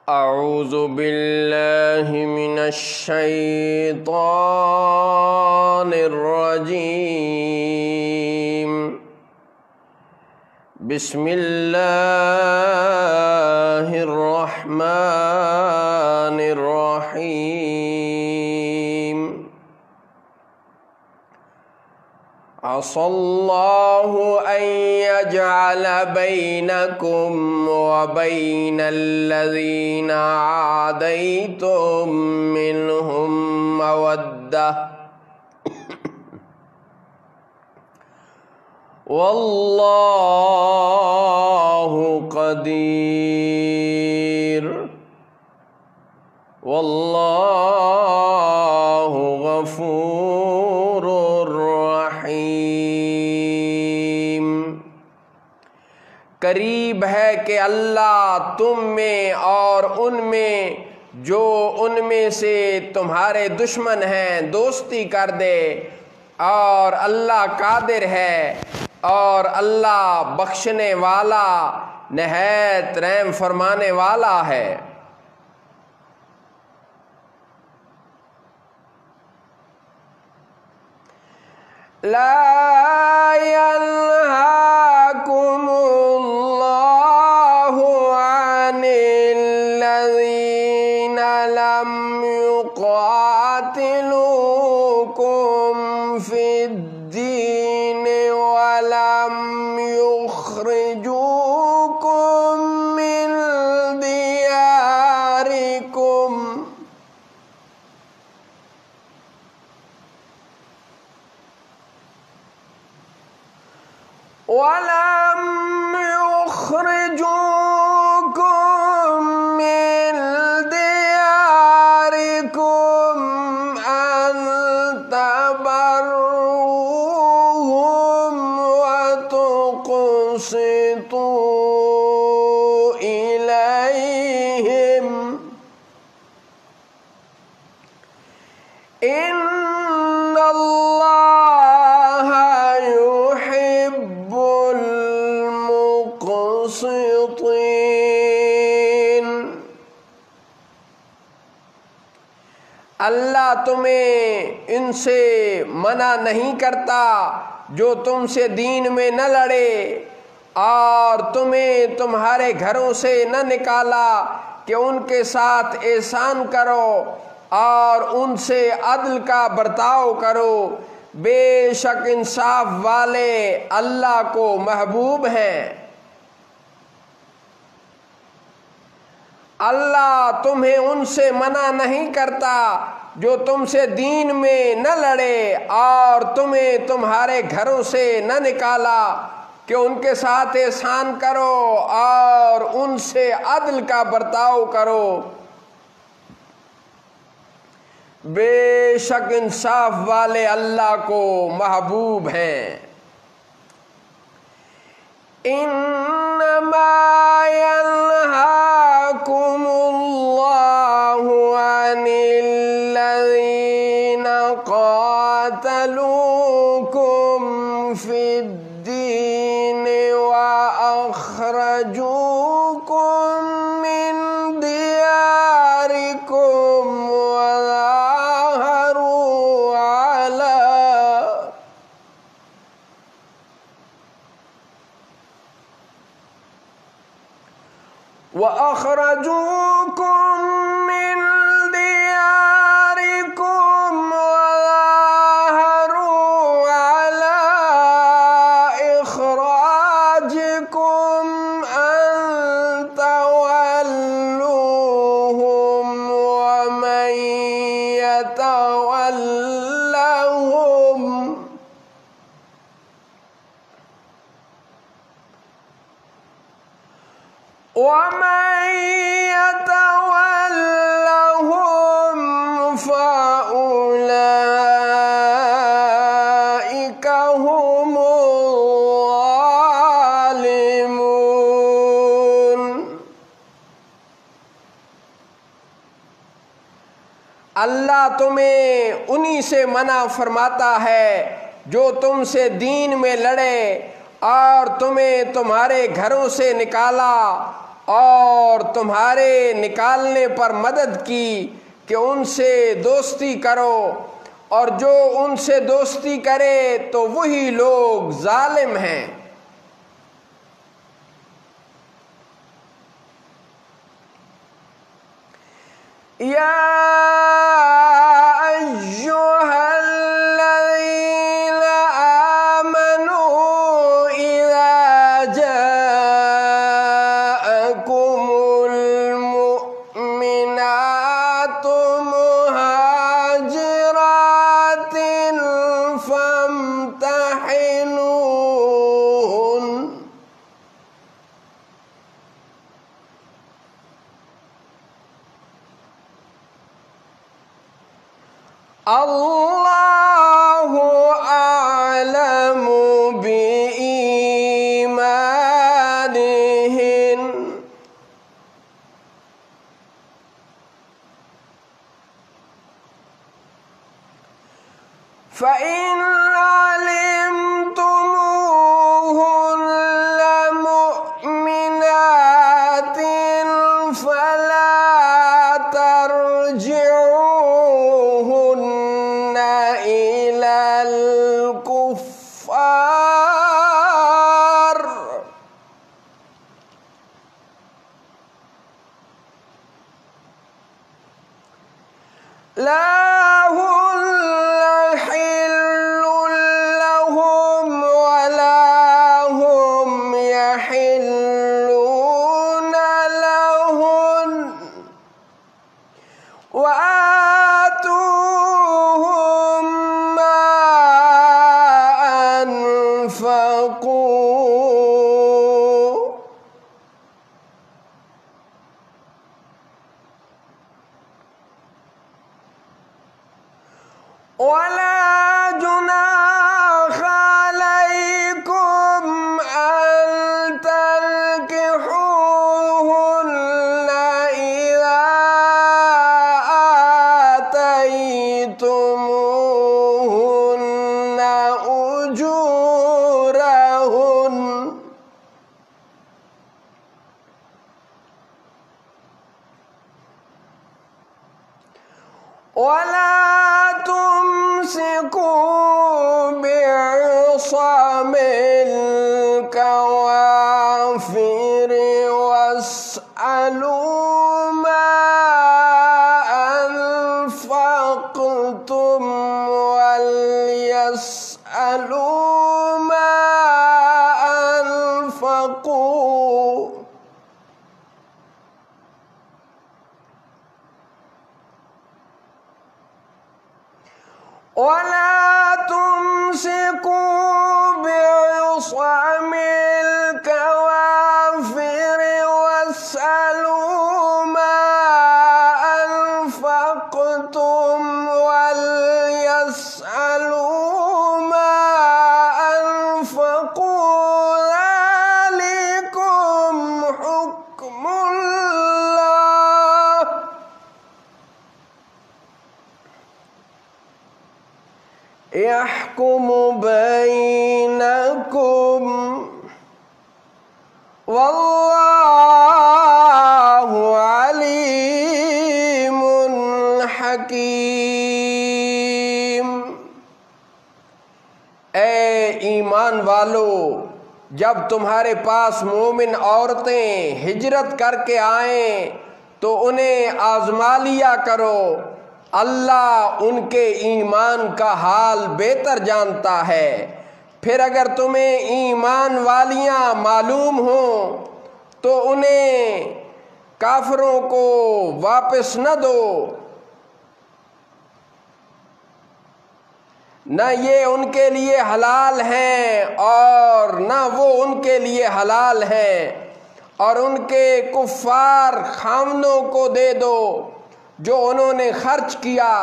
अऊज़ु बिल्लाहि मिनश शैतानिर रजीम। बिस्मिल्लाहिर रहमानिर रहीम। असल्लाहु अन यजअल बैनकुम व बैनल्लज़ीना आदैतुम मिनहुम मवद्दह वल्लाहु क़दीर वल्लाहु गफूरुर रहीम। करीब है कि अल्लाह तुम में और उनमें जो उनमें से तुम्हारे दुश्मन हैं दोस्ती कर दे, और अल्लाह कादिर है और अल्लाह बख्शने वाला निहायत रहम फरमाने वाला है। ला यन्हाकुमुल्लाहु अनिल्लज़ीना लम युक़ातिलूकुम फ़िद्दीन वलम युख़रिजूकुम मिन दियारिकुम वलम युख़रिजूकुम मिन दियारिकुम अन तबर्रूहुम व तुक़सितू इलैहिम इन्नल्लाहा युहिब्बुल मुक़सितीन। अल्लाह तुम्हें इनसे मना नहीं करता जो तुमसे दीन में न लड़े, और तुम्हें तुम्हारे घरों से न निकाला कि उनके साथ एहसान करो और उनसे अदल का बर्ताव करो। बेशक इंसाफ वाले अल्लाह को महबूब हैं। अल्लाह तुम्हें उनसे मना नहीं करता जो तुमसे दीन में न लड़े, और तुम्हें तुम्हारे घरों से न निकाला कि उनके साथ एहसान करो और उनसे अदल का बर्ताव करो। बेशक इंसाफ वाले अल्लाह को महबूब हैं। इन्नमा यन्हाकुमुल्लाहु अनिल्लज़ीना क़ातलूकुम फ़िद्दीन व अख़रजूकुम मिन दियारिकुम वअख़रजूकुम मिन दियारिकुम वज़ाहरू अला इख़राजिकुम अन तवल्लूहुम वमन यतवल्लहुम वमन यतवल्लहुम फ़उलाइका हुमुज़्ज़ालिमून। अल्लाह तुम्हें उन्हीं से मना फरमाता है जो तुमसे दीन में लड़े और तुम्हें तुम्हारे घरों से निकाला और तुम्हारे निकालने पर मदद की कि उनसे दोस्ती करो, और जो उनसे दोस्ती करे तो वही लोग जालिम हैं। या अल्लाहु आलमु बिईमानिहिन। फ़इन अलिमतुमूहुन्न मुअमिनातिन फ़ला तर्जिऊहुन्न इलल कुफ़्फ़ार। ला وآتوهم ما أنفقوا ولا جناح عليكم أن تنكحوهن إذا آتيتموهن أجورهن ولا تمسكوا بعصم الكوافر واسألوا ما أنفقتم وليسألوا ما أنفقوا ولا تمسكوا بعصم الكوافر واسألوا ما أنفقتم وليسألوا ما أنفقوا ذلكم حكم الله يحكم بينكم والله عليم हकीम। ए ईमान वालो, जब तुम्हारे पास मोमिन औरतें हिजरत करके आएं तो उन्हें आजमा लिया करो। अल्लाह उनके ईमान का हाल बेहतर जानता है। फिर अगर तुम्हें ईमान वालियां मालूम हो तो उन्हें काफिरों को वापस न दो, न ये उनके लिए हलाल हैं और न वो उनके लिए हलाल हैं, और उनके कुफ्फार खामनों को दे दो जो उन्होंने खर्च किया,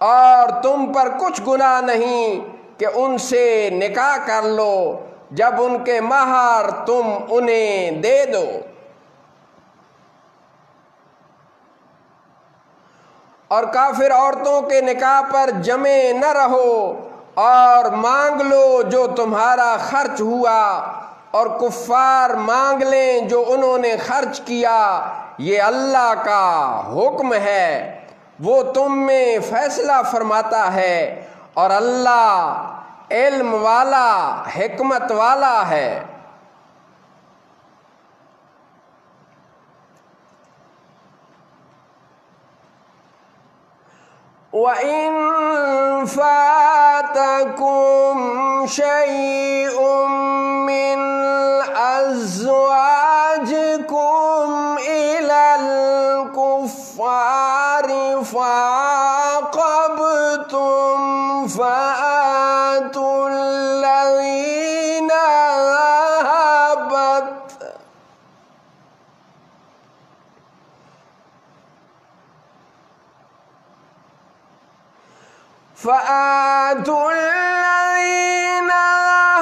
और तुम पर कुछ गुनाह नहीं कि उनसे निकाह कर लो जब उनके महर तुम उन्हें दे दो। और काफिर औरतों के निकाह पर जमे न रहो और मांग लो जो तुम्हारा खर्च हुआ, और कुफ्फार मांग लें जो उन्होंने खर्च किया, ये अल्लाह का हुक्म है, वो तुम में फैसला फरमाता है और अल्लाह इल्म वाला हिकमत वाला है। वइन फातकुम शैउम मिन अज़वाजिकुम इलल कुफ्फारि फ़अक़बतुम फ़आतुल्लज़ीना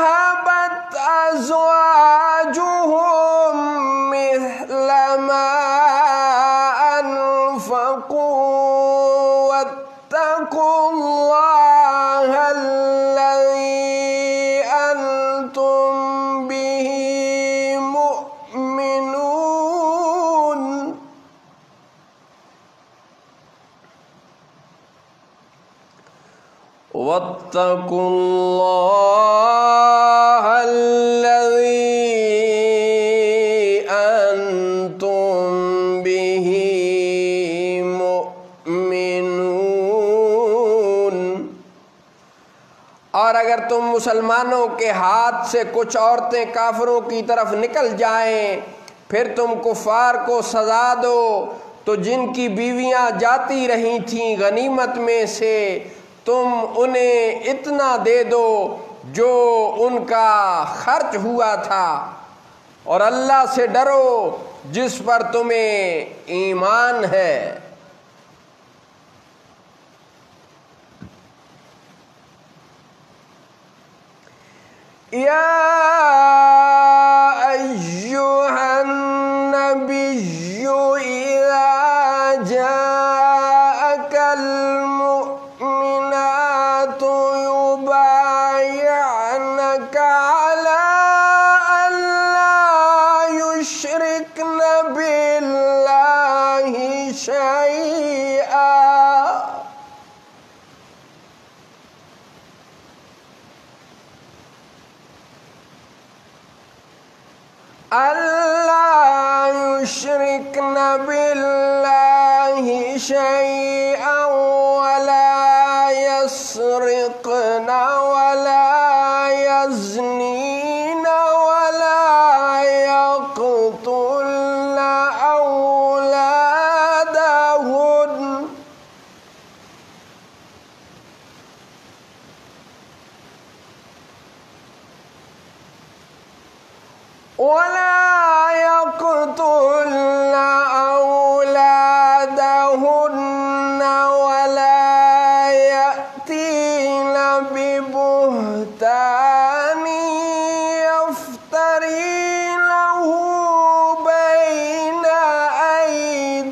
ذهبت أزواجهم مثل ما أنفقوا واتقوا الله الذي أنتم به مؤمنون واتقوا الله الذي أنتم به मुमिनून। और अगर तुम मुसलमानों के हाथ से कुछ औरतें काफिरों की तरफ निकल जाएं, फिर तुम कुफार को सजा दो तो जिनकी बीवियां जाती रही थीं गनीमत में से तुम उन्हें इतना दे दो जो उनका खर्च हुआ था, और अल्लाह से डरो जिस पर तुम्हें ईमान है। या अय्युहन नबिय्यु इज़ा जाअकल मुमिनातु युबायिअनका अला अल्ला युश्रिकन बिल्लाहि शैआ वला यस्रिक़न वला यज़नीन वला यक़्तुलन औलादहुन वला यअतीन बिबुहतान यफ्तरीनहु बैन अयदीहिन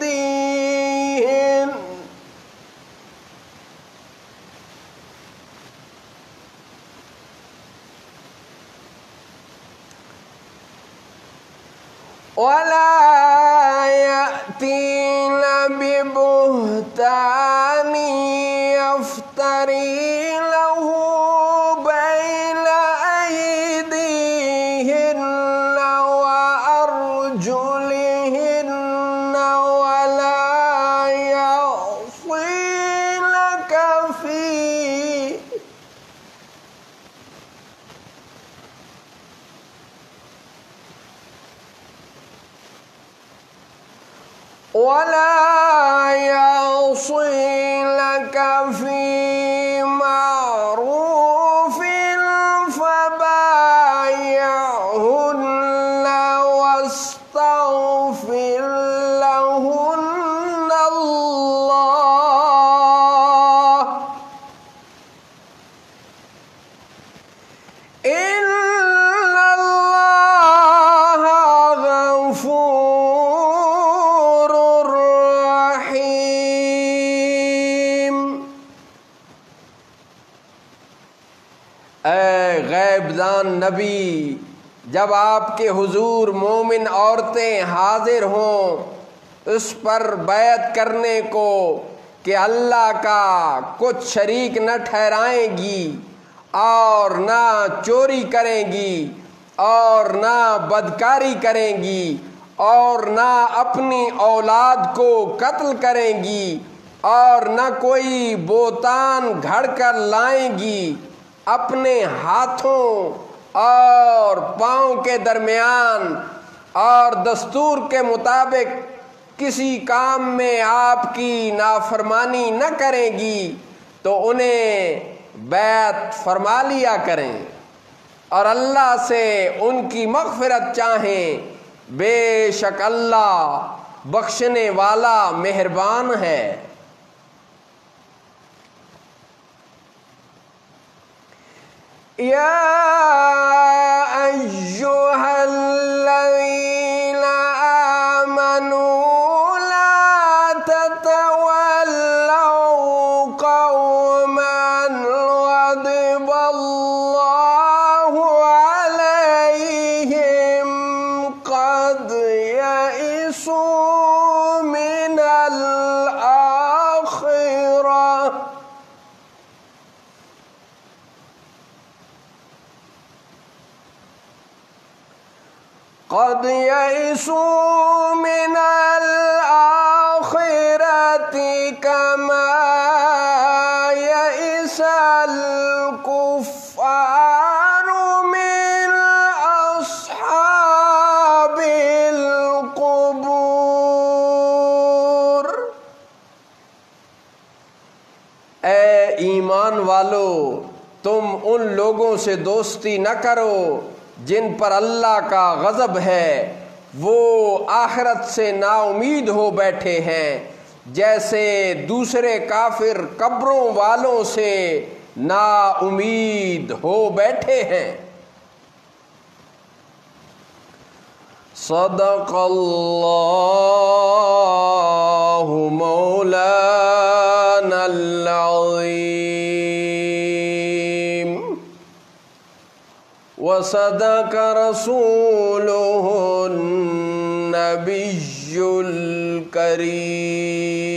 वला यअतीन बिबुहतान यफ्तरीनहु बैन अयदीहिन्न व अर्जुलिहिन्न वला यअसीनक फी मारूफ फबायिअहुन्न वस्तग़फिर लहुन्न अल्लाह इन्नल्लाह गफूरुर रहीम। ऐ गैबदान नबी, जब आपके हुजूर मोमिन औरतें हाजिर हों उस पर बैत करने को कि अल्लाह का कुछ शरीक न ठहराएंगी और ना चोरी करेंगी और ना बदकारी करेंगी और ना अपनी औलाद को कत्ल करेंगी और न कोई बोतान घड़ कर लाएंगी, अपने हाथों और पाँव के दरमियान और दस्तूर के मुताबिक किसी काम में आपकी नाफरमानी न करेंगी तो उन्हें बैत फरमा लिया करें और अल्लाह से उनकी मग़फ़िरत चाहें। बेशक अल्लाह बख्शने वाला मेहरबान है। या अय्युहल्लज़ीना आमनू ला ततवल्लौ क़ौमन ग़ज़िबल्लाहु अलैहिम क़द यइसू मिनल आखिरह। क़द यइसू मिनल आखिरति कमा यइसल कुफ़्फ़ारु मिन अस्हाबिल क़ुबूर। ए ईमान वालो, तुम उन लोगों से दोस्ती न करो जिन पर अल्लाह का गज़ब है, वो आखिरत से नाउमीद हो बैठे हैं, जैसे दूसरे काफिर कब्रों वालों से नाउमीद हो बैठे हैं। सदक़ल्लाहु मौलानल अज़ीम व सदक़ रसूलुहुन नबियुल करीम।